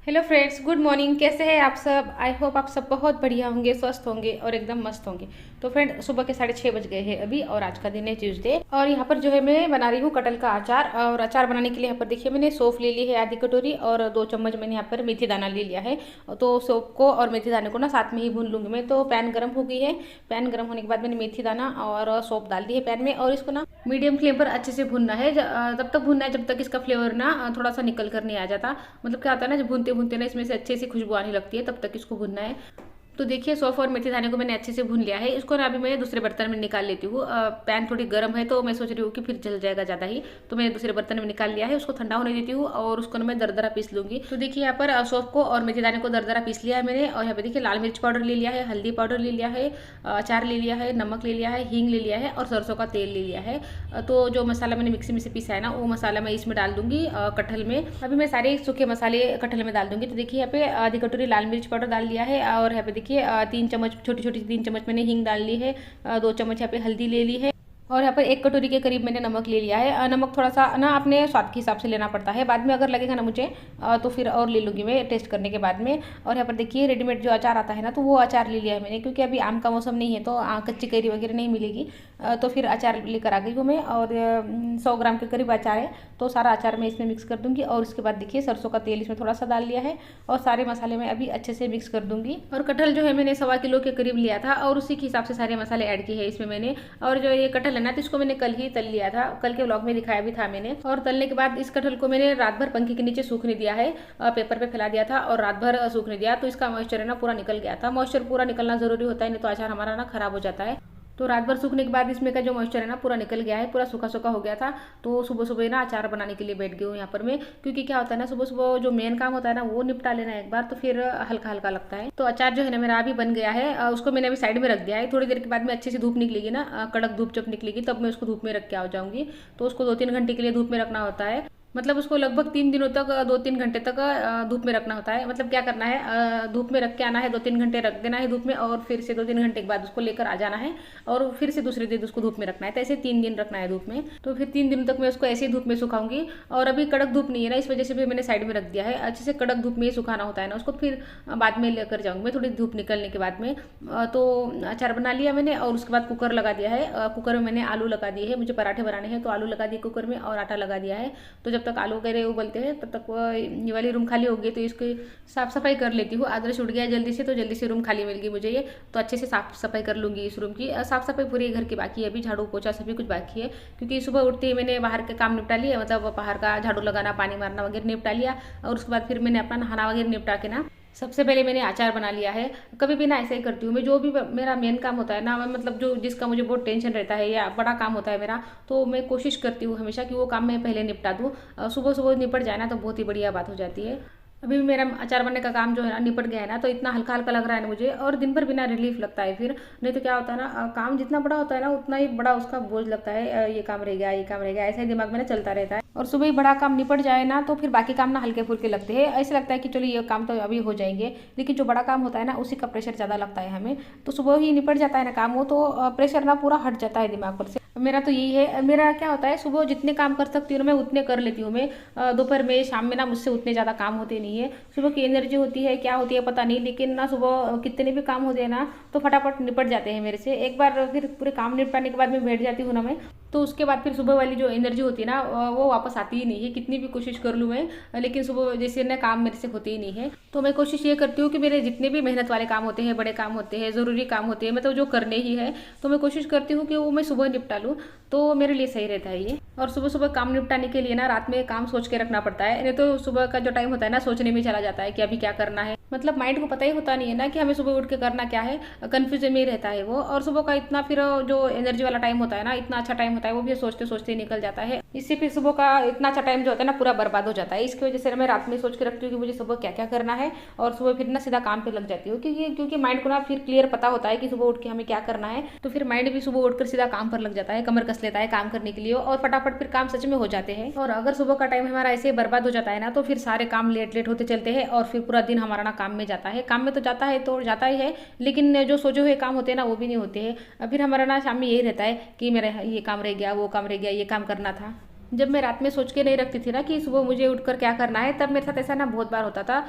Hello friends, good morning. कैसे हैं आप सब? आई होप आप सब बहुत बढ़िया होंगे, स्वस्थ होंगे और एकदम मस्त होंगे। तो फ्रेंड, सुबह के 6:30 बज गए हैं अभी और आज का दिन है ट्यूसडे। और यहाँ पर जो है मैं बना रही हूँ कटहल का अचार। और अचार बनाने के लिए यहाँ पर देखिए मैंने सौंफ ले ली है आधी कटोरी और 2 चम्मच मैंने यहाँ पर मेथी दाना ले लिया है। तो सौंफ को और मेथी दाने को ना साथ में ही भून लूँगी मैं। तो पैन गर्म हो गई है। पैन गर्म होने के बाद मैंने मेथी दाना और सौंफ डाल दी है पैन में और इसको ना मीडियम फ्लेम पर अच्छे से भूनना है। तब तक भूनना है जब तक इसका फ्लेवर ना थोड़ा सा निकल कर नहीं आ जाता। मतलब क्या होता है ना, जब भूनते भूनते ना इसमें से अच्छे से खुशबू आने लगती है, तब तक इसको भूनना है। तो देखिए सौंफ और मेथी दाने को मैंने अच्छे से भून लिया है। इसको ना अभी मैं दूसरे बर्तन में निकाल लेती हूँ। पैन थोड़ी गर्म है तो मैं सोच रही हूँ कि फिर जल जाएगा ज़्यादा ही, तो मैंने दूसरे बर्तन में निकाल लिया है। उसको ठंडा होने देती हूँ और उसको ना मैं दरदरा पीस लूँगी। तो देखिए यहाँ पर सौंफ को और मेथी दाने को दरदरा पीस लिया है मैंने। और यहाँ पे देखिए लाल मिर्च पाउडर ले लिया है, हल्दी पाउडर ले लिया है, अचार ले लिया है, नमक ले लिया है, हींग ले लिया है और सरसों का तेल ले लिया है। तो जो मसाला मैंने मिक्सी में से पीसा है ना, वो मसाला मैं इसमें डाल दूंगी कटहल में। अभी मैं सारे सूखे मसाले कटहल में डाल दूंगी। तो देखिए यहाँ पे आधी कटोरी लाल मिर्च पाउडर डाल दिया है और यहाँ पे देखिए 3 चम्मच छोटी छोटी 3 चम्मच मैंने हींग डाल ली है, 2 चम्मच यहाँ पे हल्दी ले ली है और यहाँ पर 1 कटोरी के करीब मैंने नमक ले लिया है। नमक थोड़ा सा ना अपने स्वाद के हिसाब से लेना पड़ता है, बाद में अगर लगेगा ना मुझे तो फिर और ले लूँगी मैं टेस्ट करने के बाद में। और यहाँ पर देखिए रेडीमेड जो अचार आता है ना, तो वो अचार ले लिया है मैंने, क्योंकि अभी आम का मौसम नहीं है तो कच्ची कैरी वगैरह नहीं मिलेगी। तो फिर अचार लेकर आ गई हूँ मैं और 100 ग्राम के करीब अचार है। तो सारा अचार मैं इसमें मिक्स कर दूँगी और उसके बाद देखिए सरसों का तेल इसमें थोड़ा सा डाल लिया है और सारे मसाले मैं अभी अच्छे से मिक्स कर दूँगी। और कटहल जो है मैंने 1.25 किलो के करीब लिया था और उसी के हिसाब से सारे मसाले ऐड किए हैं इसमें मैंने। और जो ये कटहल है ना, तो इसको मैंने कल ही तल लिया था, कल के व्लॉग में दिखाया भी था मैंने। और तलने के बाद इस कटहल को मैंने रात भर पंखे के नीचे सूखने दिया है, पेपर पे फैला दिया था और रात भर सूखने दिया, तो इसका मॉइस्चर है ना पूरा निकल गया था। मॉइस्चर पूरा निकलना जरूरी होता है, नहीं तो अचार हमारा ना खराब हो जाता है। तो रात भर सूखने के बाद इसमें का जो मॉइस्चर है ना पूरा निकल गया है, पूरा सूखा सूखा हो गया था। तो सुबह सुबह ना अचार बनाने के लिए बैठ गई हूँ यहाँ पर मैं, क्योंकि क्या होता है ना, सुबह सुबह जो मेन काम होता है ना वो निपटा लेना एक बार, तो फिर हल्का हल्का लगता है। तो अचार जो है ना मेरा अभी बन गया है, उसको मैंने अभी साइड में रख दिया है। थोड़ी देर के बाद में अच्छे से धूप निकलेगी ना, कड़क धूप जब निकलेगी तब मैं उसको धूप में रख के आ जाऊंगी। तो उसको 2-3 घंटे के लिए धूप में रखना होता है। मतलब उसको लगभग 3 दिनों तक 2-3 घंटे तक धूप में रखना होता है। मतलब क्या करना है, धूप में रख के आना है, 2-3 घंटे रख देना है धूप में और फिर से 2-3 घंटे के बाद उसको लेकर आ जाना है और फिर से दूसरे दिन उसको धूप में रखना है। तो ऐसे 3 दिन रखना है धूप में। तो फिर 3 दिनों तक मैं उसको ऐसे ही धूप में सुखाऊंगी। और अभी कड़क धूप नहीं है ना, इस वजह से भी मैंने साइड में रख दिया है। अच्छे से कड़क धूप में ही सुखाना होता है ना उसको, फिर बाद में लेकर जाऊँगी मैं थोड़ी धूप निकलने के बाद में। तो अचार बना लिया मैंने और उसके बाद कुकर लगा दिया है। कुकर में मैंने आलू लगा दिए है, मुझे पराठे बनाने हैं तो आलू लगा दिए कुकर में और आटा लगा दिया है। तो जब तक आलू वगैरह बोलते हैं तब तक ये वाली रूम खाली हो गई, तो इसकी साफ सफाई कर लेती हूँ। आदर्श उठ गया जल्दी से, तो जल्दी से रूम खाली मिल गई मुझे ये, तो अच्छे से साफ सफाई कर लूँगी इस रूम की। साफ सफाई पूरी घर की बाकी है, अभी झाड़ू पोछा सभी कुछ बाकी है, क्योंकि सुबह उठते ही मैंने बाहर के काम निपटा लिया, मतलब बाहर का झाड़ू लगाना, पानी मारना वगैरह निपटा लिया। और उसके बाद फिर मैंने अपना नहाना वगैरह निपटा के ना सबसे पहले मैंने अचार बना लिया है। कभी भी ना ऐसा ही करती हूँ मैं, जो भी मेरा मेन काम होता है ना, मैं मतलब जो जिसका मुझे बहुत टेंशन रहता है या बड़ा काम होता है मेरा, तो मैं कोशिश करती हूँ हमेशा कि वो काम मैं पहले निपटा दूँ। सुबह सुबह निपट जाए ना तो बहुत ही बढ़िया बात हो जाती है। अभी भी मेरा अचार बनने का काम जो है ना निपट गया है ना, तो इतना हल्का हल्का लग रहा है ना मुझे, और दिन भर बिना रिलीफ लगता है फिर। नहीं तो क्या होता है ना, काम जितना बड़ा होता है ना उतना ही बड़ा उसका बोझ लगता है। ये काम रह गया, ये काम रह गया, ऐसा ही दिमाग में ना चलता रहता है। और सुबह ही बड़ा काम निपट जाए ना तो फिर बाकी काम ना हल्के फुल्के लगते हैं। ऐसे लगता है कि चलो ये काम तो अभी हो जाएंगे, लेकिन जो बड़ा काम होता है ना उसी का प्रेशर ज़्यादा लगता है हमें। तो सुबह ही निपट जाता है ना काम, वो तो प्रेशर ना पूरा हट जाता है दिमाग पर से। मेरा तो यही है, मेरा क्या होता है, सुबह जितने काम कर सकती हूँ मैं उतने कर लेती हूँ मैं। दोपहर में, शाम में ना मुझसे उतने ज़्यादा काम होते नहीं है। सुबह की एनर्जी होती है, क्या होती है पता नहीं, लेकिन ना सुबह कितने भी काम होते हैं ना तो फटाफट निपट जाते हैं मेरे से। एक बार फिर पूरे काम निपटाने के बाद में बैठ जाती हूँ ना मैं, तो उसके बाद फिर सुबह वाली जो एनर्जी होती है ना वो वापस आती ही नहीं है, कितनी भी कोशिश कर लूँ मैं। लेकिन सुबह जैसे ना काम मेरे से होते ही नहीं है। तो मैं कोशिश ये करती हूँ कि मेरे जितने भी मेहनत वाले काम होते हैं, बड़े काम होते हैं, ज़रूरी काम होते हैं, मतलब जो करने ही है, तो मैं कोशिश करती हूँ कि वो मैं सुबह निपटा लूँ, तो मेरे लिए सही रहता है ये। और सुबह सुबह काम निपटाने के लिए ना रात में काम सोच के रखना पड़ता है, नहीं तो सुबह का जो टाइम होता है ना सोचने में चला जाता है कि अभी क्या करना है। मतलब माइंड को पता ही होता नहीं है ना कि हमें सुबह उठ के करना क्या है, कन्फ्यूजन में ही रहता है वो। और सुबह का इतना फिर जो एनर्जी वाला टाइम होता है ना, इतना अच्छा टाइम होता है, वो भी सोचते सोचते निकल जाता है। इससे फिर सुबह का इतना अच्छा टाइम जो होता है ना पूरा बर्बाद हो जाता है। इसकी वजह से मैं रात में सोच के रखती हूँ कि मुझे सुबह क्या क्या करना है, और सुबह फिर ना सीधा काम पे लग जाती हूँ, क्योंकि माइंड को ना फिर क्लियर पता होता है कि सुबह उठ के हमें क्या करना है। तो फिर माइंड भी सुबह उठकर सीधा काम पर लग जाता है, कमर कस लेता है काम करने के लिए, और फटाफट फिर काम सच में हो जाते हैं। और अगर सुबह का टाइम हमारा ऐसे बर्बाद हो जाता है ना, तो फिर सारे काम लेट लेट होते चलते हैं और फिर पूरा दिन हमारा ना काम में जाता है। काम में तो जाता है तो जाता ही है, लेकिन जो सोचे हुए काम होते हैं ना वो भी नहीं होते हैं। फिर हमारा ना शाम में यही रहता है कि मेरा ये काम रह गया, वो काम रह गया, ये काम करना था। जब मैं रात में सोच के नहीं रखती थी ना कि सुबह मुझे उठकर क्या करना है, तब मेरे साथ ऐसा ना बहुत बार होता था।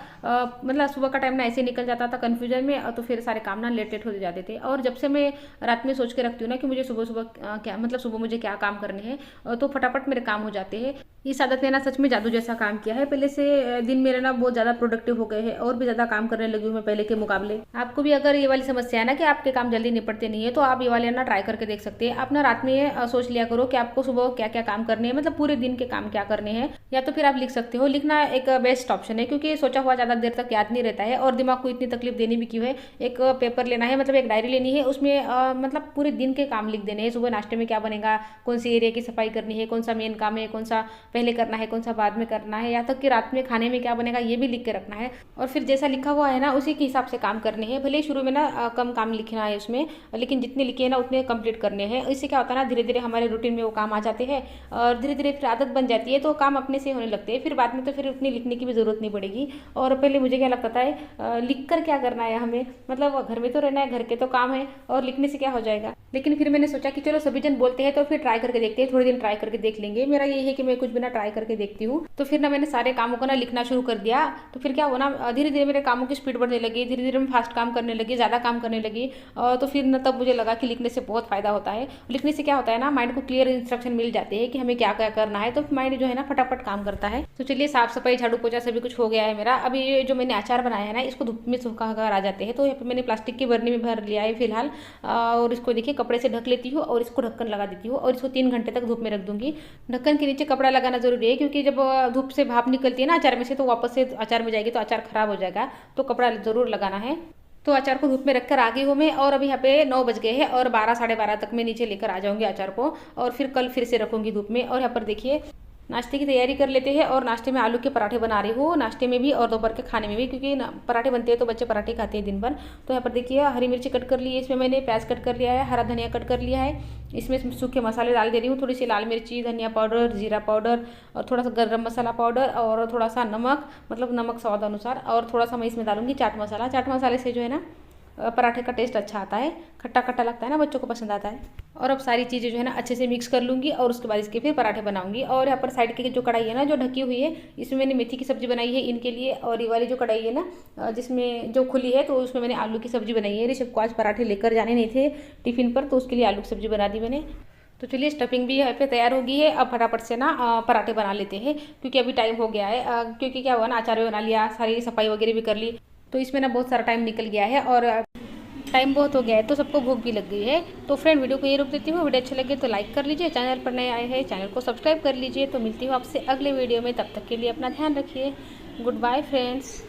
मतलब सुबह का टाइम ना ऐसे निकल जाता था कन्फ्यूजन में, तो फिर सारे काम ना लेट लेट होते जाते थे। और जब से मैं रात में सोच के रखती हूँ ना कि मुझे सुबह सुबह क्या मतलब सुबह मुझे क्या काम करने हैं, तो फटाफट मेरे काम हो जाते हैं। इस आदत ने ना सच में जादू जैसा काम किया है। पहले से दिन मेरे ना बहुत ज़्यादा प्रोडक्टिव हो गए हैं और भी ज़्यादा काम करने लगी हूँ मैं पहले के मुकाबले। आपको भी अगर ये वाली समस्या है ना कि आपके काम जल्दी निपटते नहीं है, तो आप ये वाले ना ट्राई करके देख सकते हैं। आप ना रात में सोच लिया करो कि आपको सुबह क्या क्या काम करने हैं, मतलब पूरे दिन के काम क्या करने हैं। या तो फिर आप लिख सकते हो। लिखना एक बेस्ट ऑप्शन है, क्योंकि सोचा हुआ ज़्यादा देर तक याद नहीं रहता है और दिमाग को इतनी तकलीफ देनी भी क्यों है। एक पेपर लेना है, मतलब एक डायरी लेनी है, उसमें मतलब पूरे दिन के काम लिख देने हैं। सुबह नाश्ते में क्या बनेगा, कौन सी एरिया की सफाई करनी है, कौन सा मेन काम है, कौन सा पहले करना है, कौन सा बाद में करना है, या तक कि रात में खाने में क्या बनेगा ये भी लिख के रखना है। और फिर जैसा लिखा हुआ है ना उसी के हिसाब से काम करने हैं। भले ही शुरू में ना कम काम लिखना है उसमें, लेकिन जितने लिखे हैं ना उतने कंप्लीट करने हैं। इससे क्या होता है ना, धीरे धीरे हमारे रूटीन में वो काम आ जाते हैं और धीरे धीरे फिर आदत बन जाती है, तो काम अपने से होने लगते हैं। फिर बाद में तो फिर उतनी लिखने की भी जरूरत नहीं पड़ेगी। और पहले मुझे क्या लगता था, लिख कर क्या करना है हमें, मतलब घर में तो रहना है, घर के तो काम है और लिखने से क्या हो जाएगा। लेकिन फिर मैंने सोचा कि चलो सभी जन बोलते हैं तो फिर ट्राई करके देखते हैं, थोड़े दिन ट्राई करके देख लेंगे। मेरा ये है कि मैं कुछ भी ना ट्राई करके देखती हूँ। तो फिर ना मैंने सारे कामों को ना लिखना शुरू कर दिया। तो फिर क्या हुआ ना, धीरे धीरे मेरे कामों की स्पीड बढ़ने लगी, धीरे धीरे मैं फास्ट काम करने लगी, ज़्यादा काम करने लगी। तो फिर ना तब मुझे लगा कि लिखने से बहुत फायदा होता है। लिखने से क्या होता है ना, माइंड को क्लियर इंस्ट्रक्शन मिल जाते हैं कि हमें क्या क्या करना है, तो माइंड जो है ना फटाफट काम करता है। तो चलिए साफ सफाई झाड़ू पोछा सभी कुछ हो गया है मेरा। अभी ये जो मैंने अचार बनाया है ना, इसको धूप में सुखा कर आ जाते हैं। तो यहाँ पे मैंने प्लास्टिक की बर्नी में भर लिया है फिलहाल, और इसको देखिए कपड़े से ढक लेती हूँ और इसको ढक्कन लगा देती हूँ और इसको 3 घंटे तक धूप में रख दूंगी। ढक्कन के नीचे कपड़ा लगाना जरूरी है, क्योंकि जब धूप से भाप निकलती है ना अचार में से, तो वापस से अचार में जाएगी तो अचार खराब हो जाएगा। तो कपड़ा जरूर लगाना है। तो अचार को धूप में रखकर आ गई हूँ मैं, और अभी यहाँ पे 9 बज गए हैं और 12 साढ़े 12 तक मैं नीचे लेकर आ जाऊंगी अचार को, और फिर कल फिर से रखूंगी धूप में। और यहाँ पर देखिए नाश्ते की तैयारी कर लेते हैं। और नाश्ते में आलू के पराठे बना रही हूँ, नाश्ते में भी और दोपहर के खाने में भी, क्योंकि पराठे बनते हैं तो बच्चे पराठे खाते हैं दिन भर। तो यहाँ पर देखिए हरी मिर्ची कट कर ली है, इसमें मैंने प्याज कट कर लिया है, हरा धनिया कट कर लिया है। इसमें सूखे मसाले डाल दे रही हूँ, थोड़ी सी लाल मिर्ची, धनिया पाउडर, जीरा पाउडर और थोड़ा सा गरम मसाला पाउडर और थोड़ा सा नमक, मतलब नमक स्वाद अनुसार। और थोड़ा सा मैं इसमें डालूंगी चाट मसाला। चाट मसाले से जो है ना पराठे का टेस्ट अच्छा आता है, खट्टा खट्टा लगता है ना, बच्चों को पसंद आता है। और अब सारी चीज़ें जो है ना अच्छे से मिक्स कर लूँगी और उसके बाद इसके फिर पराठे बनाऊंगी। और यहाँ पर साइड की जो कढ़ाई है ना जो ढकी हुई है, इसमें मैंने मेथी की सब्जी बनाई है इनके लिए। और ये वाली जो कढ़ाई है ना जिसमें जो खुली है, तो उसमें मैंने आलू की सब्जी बनाई है। ऋषभ को आज पराठे लेकर जाने नहीं थे टिफिन पर, तो उसके लिए आलू की सब्जी बना दी मैंने। तो चलिए स्टफिंग भी यहाँ पे तैयार हो गई है। अब फटाफट से ना पराठे बना लेते हैं, क्योंकि अभी टाइम हो गया है। क्योंकि क्या हुआ ना, अचार भी बना लिया, सारी सफाई वगैरह भी कर ली, तो इसमें ना बहुत सारा टाइम निकल गया है और टाइम बहुत हो गया है, तो सबको भूख भी लग गई है। तो फ्रेंड वीडियो को ये रोक देती हूँ। वीडियो अच्छा लगे तो लाइक कर लीजिए, चैनल पर नए आए हैं चैनल को सब्सक्राइब कर लीजिए। तो मिलती हूँ आपसे अगले वीडियो में, तब तक के लिए अपना ध्यान रखिए। Good bye friends.